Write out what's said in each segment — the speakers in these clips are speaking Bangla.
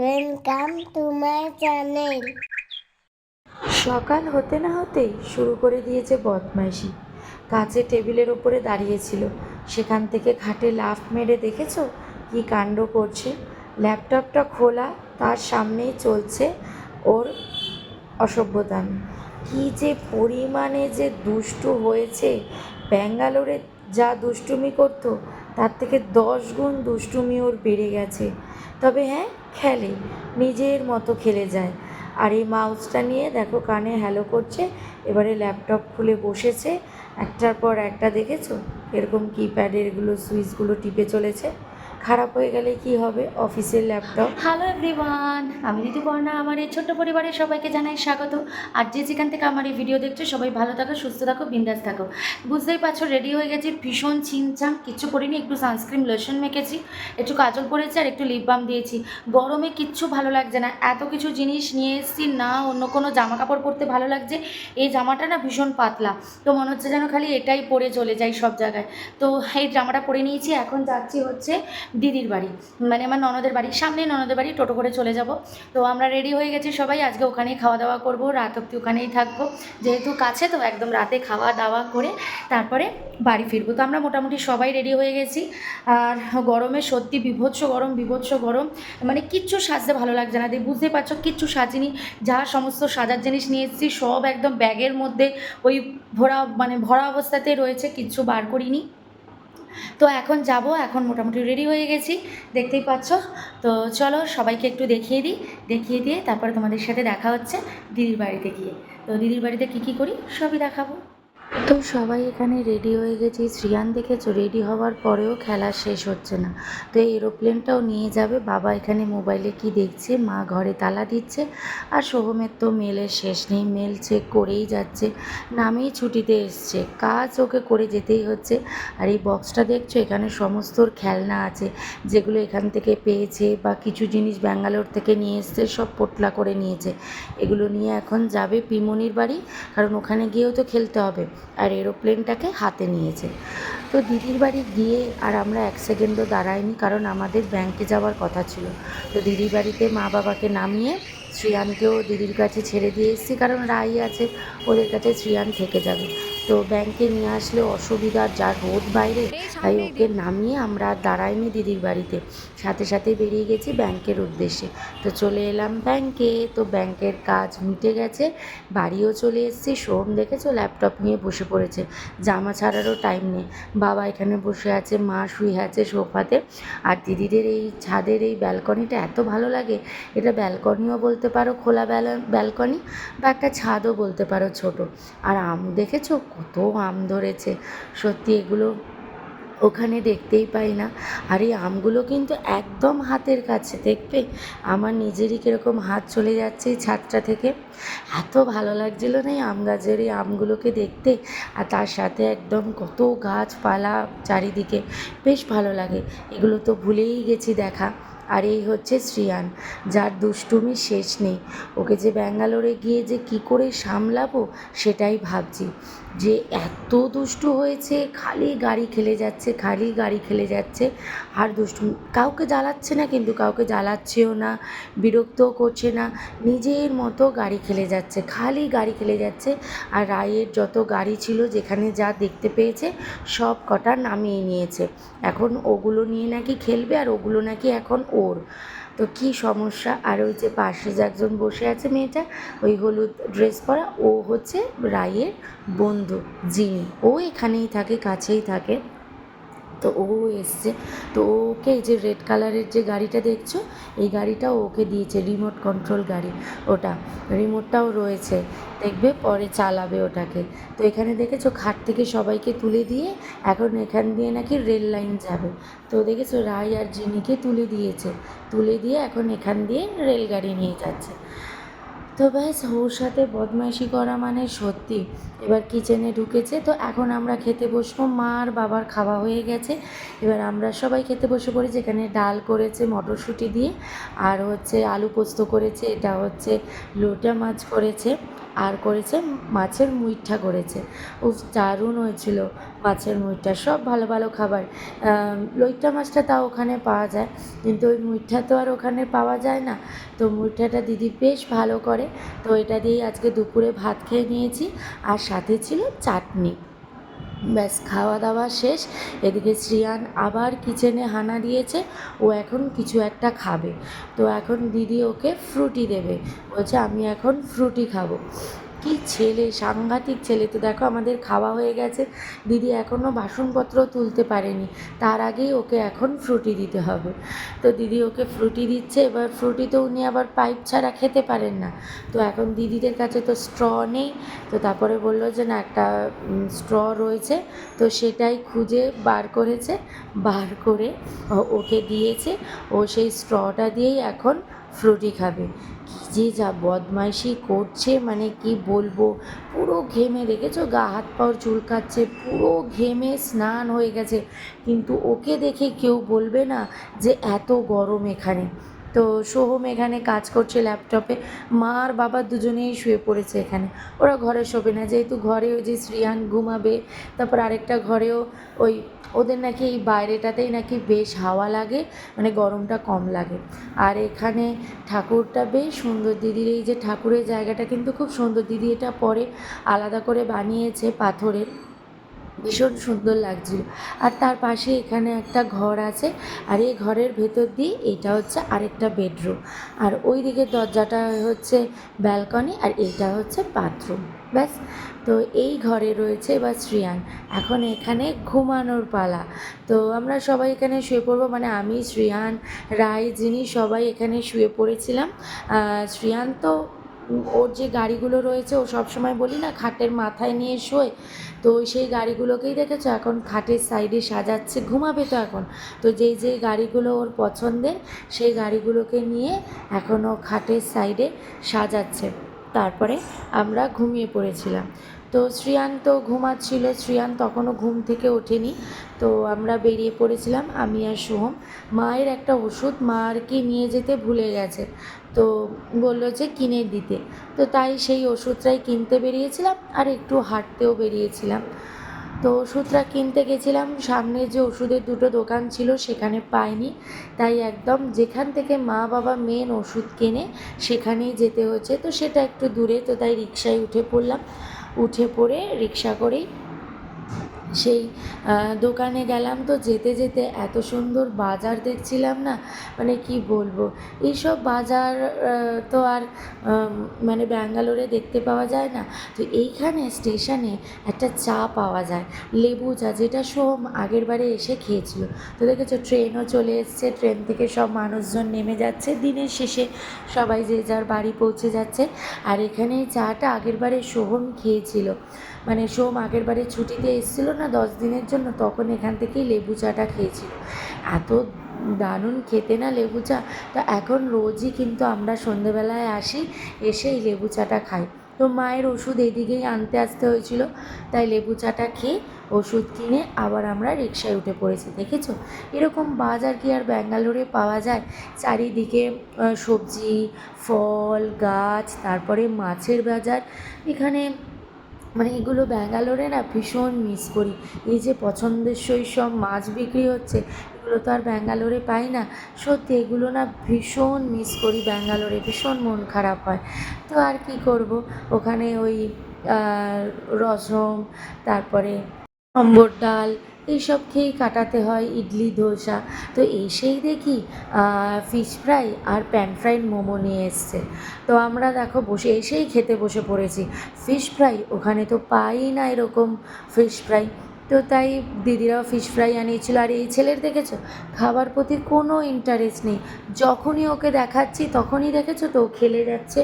Welcome to my channel. সকাল হতে না হতেই শুরু করে দিয়েছে বদমাইশি। কাচের টেবিলের ওপরে দাঁড়িয়েছিল, সেখান থেকে খাটে লাফ মেরে দেখেছো কি কাণ্ড করছে। ল্যাপটপটা খোলা, তার সামনেই চলছে ওর অসভ্যতামি। কী যে পরিমাণে যে দুষ্টু হয়েছে! ব্যাঙ্গালোরে যা দুষ্টুমি করতো তার থেকে 10 গুণ দুষ্টুমি ওর বেড়ে গেছে। তবে হ্যাঁ, খেলে, নিজের মতো খেলে যায়। আর এই মাউসটা নিয়ে দেখো কানে হ্যালো করছে, এবারে ল্যাপটপ খুলে বসেছে, একটার পর একটা দেখেছো এরকম কিপ্যাডের এগুলো সুইচগুলো টিপে চলেছে। খারাপ হয়ে গেলে কি হবে অফিসের ল্যাপটপ। হ্যালো এভরিওয়ান, আমি ঋতুপর্ণা। আমার এই ছোট্ট পরিবারের সবাইকে জানাই স্বাগত। আর যে যেখান থেকে আমার এই ভিডিও দেখছো সবাই ভালো থাকো, সুস্থ থাকো, বিন্দাস থাকো। বুঝতেই পারছো রেডি হয়ে গেছি, ভীষণ ছিমছাম, কিচ্ছু করিনি, একটু সানস্ক্রিন লোশন মেখেছি, একটু কাজল পরেছি আর একটু লিপ বাম দিয়েছি। গরমে কিচ্ছু ভালো লাগছে না, এত কিছু জিনিস নিয়ে এসেছি, না অন্য কোনো জামা কাপড় পরতে ভালো লাগছে। এই জামাটা না ভীষণ পাতলা, তো মনে হচ্ছে যেন খালি এটাই পরে চলে যাই সব জায়গায়। তো এই জামাটা পরে নিয়েছি, এখন যাচ্ছি হচ্ছে দিদির বাড়ি, মানে আমার ননদের বাড়ি, সামনেই ননদের বাড়ি, টোটো করে চলে যাব। তো আমরা রেডি হয়ে গেছি সবাই, আজকে ওখানেই খাওয়া দাওয়া করব, রাত অবধি ওখানেই থাকবো, যেহেতু কাছে তো একদম রাতে খাওয়া দাওয়া করে তারপরে বাড়ি ফিরবো। তো আমরা মোটামুটি সবাই রেডি হয়ে গেছি। আর গরমে সত্যি বিভৎস গরম, বিভৎস গরম, মানে কিচ্ছু সাজতে ভালো লাগছে না। দিয়ে বুঝতে পারছো কিচ্ছু সাজিনি, যা সমস্ত সাজার জিনিস নিয়ে এসেছি সব একদম ব্যাগের মধ্যে ওই ভরা অবস্থাতেই রয়েছে, কিচ্ছু বার করিনি। তো এখন যাব, এখন মোটামুটি রেডি হয়ে গেছি, দেখতেই পাচ্ছ। তো চলো সবাইকে একটু দেখিয়ে দিই, দেখিয়ে দিয়ে তারপরে তোমাদের সাথে দেখা হচ্ছে দিদির বাড়িতে গিয়ে। তো দিদির বাড়িতে কী করি সবই দেখাবো। তো সবাই এখানে রেডি হয়ে গেছি। শ্রিয়ান দেখেছো রেডি হওয়ার পরেও খেলা শেষ হচ্ছে না। তো এই এরোপ্লেনটাও নিয়ে যাবে। বাবা এখানে মোবাইলে কি দেখছে, মা ঘরে তালা দিচ্ছে, আর সোহমের তো মেলের শেষ নেই, মেল চেক করেই যাচ্ছে। নামেই ছুটিতে এসছে, কাজ ওকে করে যেতেই হচ্ছে। আর এই বক্সটা দেখছো, এখানে সমস্ত ওর খেলনা আছে, যেগুলো এখান থেকে পেয়েছে বা কিছু জিনিস ব্যাঙ্গালোর থেকে নিয়ে এসছে, সব পোটলা করে নিয়েছে। এগুলো নিয়ে এখন যাবে পিমনির বাড়ি, কারণ ওখানে গিয়েও তো খেলতে হবে। আর এরোপ্লেনটাকে হাতে নিয়েছে। তো দিদির বাড়ি গিয়ে আর আমরা 1 সেকেন্ডও দাঁড়াইনি, কারণ আমাদের ব্যাংকে যাওয়ার কথা ছিল। তো দিদির বাড়িতে মা বাবাকে নামিয়ে শ্রিয়ানকেও দিদির কাছে ছেড়ে দিয়ে এসেছি, কারণ রাই আছে, ওদের কাছে শ্রিয়ান থেকে যাবে। তো ব্যাংকে নিয়ে আসলে অসুবিধা, যা রোদ বাইরে, তাই ওকে নামিয়ে আমরা আর দাঁড়াইনি দিদির বাড়িতে, সাথে সাথে বেরিয়ে গেছি ব্যাংকের উদ্দেশ্যে। তো চলে এলাম ব্যাংকে। তো ব্যাংকের কাজ মিটে গেছে, বাড়িও চলে এসেছি। সোম দেখেছো ল্যাপটপ নিয়ে বসে পড়েছে, জামা ছাড়ারও টাইম নেই। বাবা এখানে বসে আছে, মা শুয়ে আছে সোফাতে। আর দিদিদের এই ছাদের এই ব্যালকনিটা এত ভালো লাগে, এটা ব্যালকনিও বলতে পারো, খোলা ব্যালকনি, বা একটা ছাদও বলতে পারো ছোট। আর আম দেখেছো কত আম ধরেছে, সত্যি এগুলো ওখানে দেখতেই পাই না। আর এই আমগুলো কিন্তু একদম হাতের কাছে, দেখবে আমার নিজেরই কীরকম হাত চলে যাচ্ছে এই ছাদটা থেকে। এত ভালো লাগছিল না এই আম গাছের এই আমগুলোকে দেখতে, আর তার সাথে একদম কত গাছপালা চারিদিকে, বেশ ভালো লাগে। এগুলো তো ভুলেই গেছি দেখা। আর এই হচ্ছে শ্রিয়ান, যার দুষ্টুমি শেষ নেই। ওকে যে ব্যাঙ্গালোরে গিয়ে যে কী করে সামলাবো সেটাই ভাবছি, যে এত দুষ্টু হয়েছে, খালি গাড়ি খেলে যাচ্ছে, খালি গাড়ি খেলে যাচ্ছে। আর দুষ্টু, কাউকে জ্বালাচ্ছে না, কিন্তু কাউকে জ্বালাচ্ছেও না, বিরক্তও করছে না, নিজের মতো গাড়ি খেলে যাচ্ছে, খালি গাড়ি খেলে যাচ্ছে। আর রায়ের যত গাড়ি ছিল যেখানে যা দেখতে পেয়েছে সব কটা নামিয়ে নিয়েছে, এখন ওগুলো নিয়ে নাকি খেলবে, আর ওগুলো নাকি এখন ওর। তো কী সমস্যা! আর ওই যে পাশে যে একজন বসে আছে মেয়েটা, ওই হলুদ ড্রেস পরা, ও হচ্ছে রায়ের বন্ধু জিনি, ও এখানেই থাকে, কাছেই থাকে। তো ও এসছে, তো ওকে এই যে রেড কালারের যে গাড়িটা দেখছো, এই গাড়িটা ওকে দিয়েছে, রিমোট কন্ট্রোল গাড়ি ওটা, রিমোটটাও রয়েছে, দেখবে পরে চালাবে ওটাকে। তো এখানে দেখেছো খাট থেকে সবাইকে তুলে দিয়ে এখন এখান দিয়ে নাকি রেল লাইন যাবে। তো দেখেছো রায় আর জিনিকে তুলে দিয়েছে, তুলে দিয়ে এখন এখান দিয়ে রেলগাড়ি নিয়ে যাচ্ছে। তো ব্যাস, ওর সাথে বদমাইশি করা মানে সত্যি। এবার কিচেনে ঢুকেছে, তো এখন আমরা খেতে বসবো। মা আর বাবার খাওয়া হয়ে গেছে, এবার আমরা সবাই খেতে বসে পড়ি। যেখানে ডাল করেছে মটরশুঁটি দিয়ে, আর হচ্ছে আলু পোস্ত করেছে, এটা হচ্ছে লোটা মাছ করেছে, আর করেছে মাছের মুইঠা করেছে। উফ, দারুণ হয়েছিল মাছের মুইঠা। সব ভালো ভালো খাবার। লইট্টা মাছটা তাও ওখানে পাওয়া যায়, কিন্তু ওই মুইঠা তো আর ওখানে পাওয়া যায় না। তো মুইঠাটা দিদি বেশ ভালো করে। তো এটা দিয়েই আজকে দুপুরে ভাত খেয়ে নিয়েছি, আর সাথে ছিল চাটনি। ব্যাস, খাওয়া দাওয়া শেষ। এদিকে শ্রিয়ান আবার কিচেনে হানা দিয়েছে, ও এখন কিছু একটা খাবে। তো এখন দিদি ওকে ফ্রুটি দেবে, বলছে আমি এখন ফ্রুটি খাবো। কি ছেলে, সাংঘাতিক ছেলে। তো দেখো আমাদের খাওয়া হয়ে গেছে, দিদি এখনও বাসনপত্র তুলতে পারেনি, তার আগেই ওকে এখন ফ্রুটি দিতে হবে। তো দিদি ওকে ফ্রুটি দিচ্ছে। এবার ফ্রুটি তো উনি আবার পাইপ ছাড়া খেতে পারেন না, তো এখন দিদিদের কাছে তো স্ট্র নেই। তো তারপরে বললো যে না, একটা স্ট্র রয়েছে, তো সেটাই খুঁজে বার করেছে, বার করে ওকে দিয়েছে। ও সেই স্ট্রটা দিয়েই এখন ফ্রুটি খাবে। কী যে যা বদমাইশি করছে, মানে কি বলবো। পুরো ঘেমে, দেখেছো গা হাত পাও চুলকাচ্ছে, পুরো ঘেমে স্নান হয়ে গেছে। কিন্তু ওকে দেখে কেউ বলবে না যে এত গরম এখানে। তো সোহম এখানে কাজ করছে ল্যাপটপে, মা আর বাবা দুজনেই শুয়ে পড়েছে এখানে। ওরা ঘরে শোবে না, যেহেতু ঘরে ওই যে শ্রিয়ান ঘুমাবে, তারপর আরেকটা ঘরেও ওই ওদের নাকি এই বাইরেটাতেই নাকি বেশ হাওয়া লাগে, মানে গরমটা কম লাগে। আর এখানে ঠাকুরটা বেশ সুন্দর, দিদির এই যে ঠাকুরের জায়গাটা কিন্তু খুব সুন্দর। দিদি এটা পরে আলাদা করে বানিয়েছে পাথরের, ভীষণ সুন্দর লাগছিল। আর তার পাশে এখানে একটা ঘর আছে, আর এই ঘরের ভেতর দিয়ে এটা হচ্ছে আরেকটা বেডরুম, আর ওই দিকের দরজাটা হচ্ছে ব্যালকনি, আর এইটা হচ্ছে বাথরুম। ব্যাস। তো এই ঘরে রয়েছে এবার শ্রিয়ান, এখন এখানে ঘুমানোর পালা। তো আমরা সবাই এখানে শুয়ে পড়বো, মানে আমি, শ্রিয়ান, রাই, যিনি সবাই এখানে শুয়ে পড়েছিলাম। শ্রিয়ান তো ওর যে গাড়িগুলো রয়েছে, ও সবসময় বলি না খাটের মাথায় নিয়ে শোয়, তো সেই গাড়িগুলোকেই দেখেছো এখন খাটের সাইডে সাজাচ্ছে, ঘুমাবে তো এখন। তো যেই যেই গাড়িগুলো ওর পছন্দের, সেই গাড়িগুলোকে নিয়ে এখন ও খাটের সাইডে সাজাচ্ছে। তারপরে আমরা ঘুমিয়ে পড়েছিলাম। তো শ্রিয়ান তো ঘুমাচ্ছিল, শ্রিয়ান তখনও ঘুম থেকে ওঠেনি। তো আমরা বেরিয়ে পড়েছিলাম, আমি আর সোহম। মায়ের একটা ওষুধ মা আর কি নিয়ে যেতে ভুলে গেছে, তো বললো যে কিনে দিতে। তো তাই সেই ওষুধটাই কিনতে বেরিয়েছিলাম, আর একটু হাঁটতেও বেরিয়েছিলাম। তো ওষুধটা কিনতে গেছিলাম, সামনে যে ওষুধের দুটো দোকান ছিল সেখানে পাইনি, তাই একদম যেখান থেকে মা বাবা মেন ওষুধ কেনে সেখানেই যেতে হচ্ছে। তো সেটা একটু দূরে, তো তাই রিকশায় উঠে পড়লাম। উঠে পড়ে রিকশা করেই সেই দোকানে গেলাম। তো যেতে যেতে এত সুন্দর বাজার দেখছিলাম না, মানে কি বলবো। এইসব বাজার তো আর মানে ব্যাঙ্গালোরে দেখতে পাওয়া যায় না। তো এইখানে স্টেশনে একটা চা পাওয়া যায়, লেবু চা, যেটা সোম আগের বারে এসে খেয়েছিল। তো দেখেছো ট্রেনও চলে এসছে, ট্রেন থেকে সব মানুষজন নেমে যাচ্ছে, দিনের শেষে সবাই যে যার বাড়ি পৌঁছে যাচ্ছে। আর এখানে এই চাটা আগের বারে সোহম খেয়েছিল, মানে সোম আগের বারে ছুটিতে এসেছিলো না 10 দিনের জন্য, তখন এখান থেকেই লেবু চাটা খেয়েছিল। এত দারুণ খেতে না লেবু চা। তো এখন রোজই কিন্তু আমরা সন্ধেবেলায় আসি, এসে এই লেবু চাটা খাই। তো মায়ের ওষুধ এইদিকেই আনতে আসতে হয়েছিল, তাই লেবু চাটা খেয়ে ওষুধ কিনে আবার আমরা রিকশায় উঠে পড়েছি। দেখেছো এরকম বাজার কি আর ব্যাঙ্গালোরে পাওয়া যায়? চারিদিকে সবজি, ফল গাছ, তারপরে মাছের বাজার। এখানে মানে এগুলো ব্যাঙ্গালোরে না ভীষণ মিস করি। এই যে পছন্দসই সব মাছ বিক্রি হচ্ছে, এগুলো তো আর ব্যাঙ্গালোরে পাই না। সত্যি এগুলো না ভীষণ মিস করি ব্যাঙ্গালোরে, ভীষণ মন খারাপ হয়। তো আর কি করব, ওখানে ওই রসম, তারপরে অম্বর ডাল, এইসব খেয়েই কাটাতে হয়, ইডলি ধোসা। তো এসেই দেখি ফিশ ফ্রাই আর প্যান ফ্রাইড মোমো নিয়ে এসছে। তো আমরা দেখো এসেই খেতে বসে পড়েছি। ফিশ ফ্রাই ওখানে তো পাই না এরকম ফিশ ফ্রাই, তো তাই দিদিরাও ফিশ ফ্রাই আনিয়েছিল। আর এই ছেলের দেখেছো খাবার প্রতি কোনো ইন্টারেস্ট নেই, যখনই ওকে দেখাচ্ছি তখনই দেখেছো তো খেলে যাচ্ছে।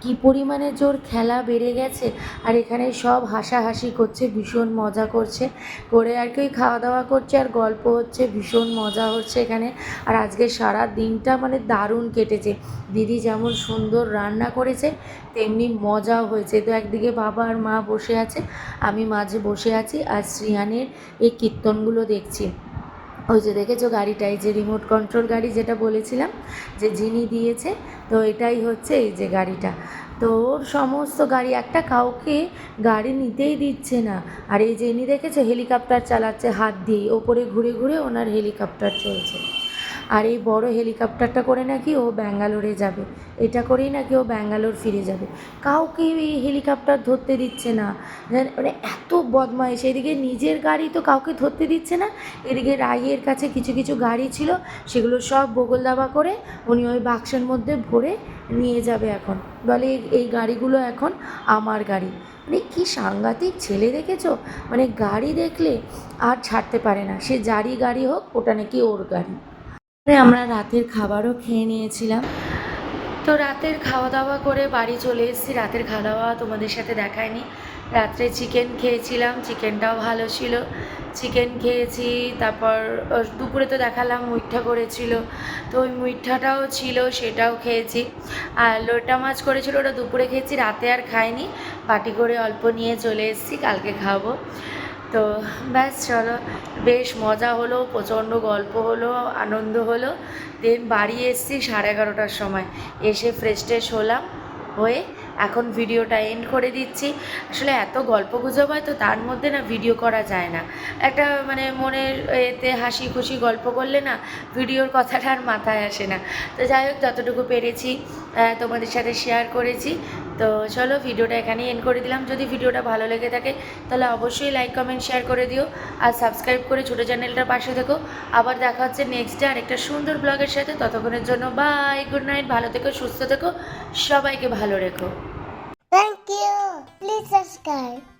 কী পরিমাণে জোর খেলা বেড়ে গেছে। আর এখানে সব হাসাহাসি করছে, ভীষণ মজা করছে, করে আর কি ওই খাওয়া দাওয়া করছে আর গল্প হচ্ছে, ভীষণ মজা হচ্ছে এখানে। আর আজকে সারা দিনটা মানে দারুণ কেটেছে। দিদি যেমন সুন্দর রান্না করেছে, তেমনি মজাও হয়েছে। তো একদিকে বাবা আর মা বসে আছে, আমি মাঝে বসে আছি আর শ্রিয়ানের এই কীর্তনগুলো দেখছি। ওই যে দেখেছো গাড়িটাই যে রিমোট কন্ট্রোল গাড়ি যেটা বলেছিলাম যে যিনি দিয়েছে, তো এটাই হচ্ছে এই যে গাড়িটা। তো ওর সমস্ত গাড়ি, একটা কাউকে গাড়ি নিতেই দিচ্ছে না। আর এই যে ইনি দেখেছো হেলিকপ্টার চালাচ্ছে হাত দিয়ে, ওপরে ঘুরে ঘুরে ওনার হেলিকপ্টার চলছে। আর এই বড় হেলিকপ্টারটা করে নাকি ও ব্যাঙ্গালোরে যাবে, এটা করেই নাকি ও ব্যাঙ্গালোর ফিরে যাবে। কাউকে এই হেলিকপ্টার ধরতে দিচ্ছে না, মানে এত বদমাইশ। এদিকে নিজের গাড়ি তো কাউকে ধরতে দিচ্ছে না, এদিকে রাইয়ের কাছে কিছু কিছু গাড়ি ছিল, সেগুলো সব বগল দাবা করে উনি ওই বাক্সের মধ্যে ভরে নিয়ে যাবে। এখন বলে এই গাড়িগুলো এখন আমার গাড়ি। মানে কি সাংঘাতিক ছেলে দেখেছো, মানে গাড়ি দেখলে আর ছাড়তে পারে না, সে যারই গাড়ি হোক ওটা নাকি ওর গাড়ি। আমরা রাতের খাবারও খেয়ে নিয়েছিলাম। তো রাতের খাওয়া দাওয়া করে বাড়ি চলে এসেছি। রাতের খাওয়া দাওয়া তোমাদের সাথে দেখায়নি। রাত্রে চিকেন খেয়েছিলাম, চিকেনটাও ভালো ছিল, চিকেন খেয়েছি। তারপর দুপুরে তো দেখালাম মুইঠা করেছিল, তো ওই মুইঠাটাও ছিল, সেটাও খেয়েছি। আর লোটা মাছ করেছিল, ওটা দুপুরে খেয়েছি, রাতে আর খাইনি, বাটি করে অল্প নিয়ে চলে এসেছি, কালকে খাবো। তো ব্যাস চলো, বেশ মজা হলো, প্রচণ্ড গল্প হলো, আনন্দ হলো। দেন বাড়ি এসেছি 11:30টার সময়, এসে ফ্রেশ ট্রেশ হলাম, হয়ে এখন ভিডিওটা এন্ড করে দিচ্ছি। আসলে এত গল্প গুজব হয় তো তার মধ্যে না ভিডিও করা যায় না, একটা মানে মনের এতে হাসি খুশি গল্প করলে না ভিডিওর কথাটা আর মাথায় আসে না। তো যাই হোক, যতটুকু পেরেছি তোমাদের সাথে শেয়ার করেছি। তো চলো, ভিডিওটা এখানেই এন্ড করে দিলাম। যদি ভিডিওটা ভালো লেগে থাকে তাহলে অবশ্যই লাইক কমেন্ট শেয়ার করে দিও, আর সাবস্ক্রাইব করে ছোটো চ্যানেলটার পাশে থেকো। আবার দেখা হচ্ছে নেক্সট ডে আরেকটা সুন্দর ব্লগের সাথে। ততক্ষণের জন্য বাই, গুড নাইট, ভালো থেকো, সুস্থ থেকো, সবাইকে ভালো রেখো। Thank you. Please subscribe.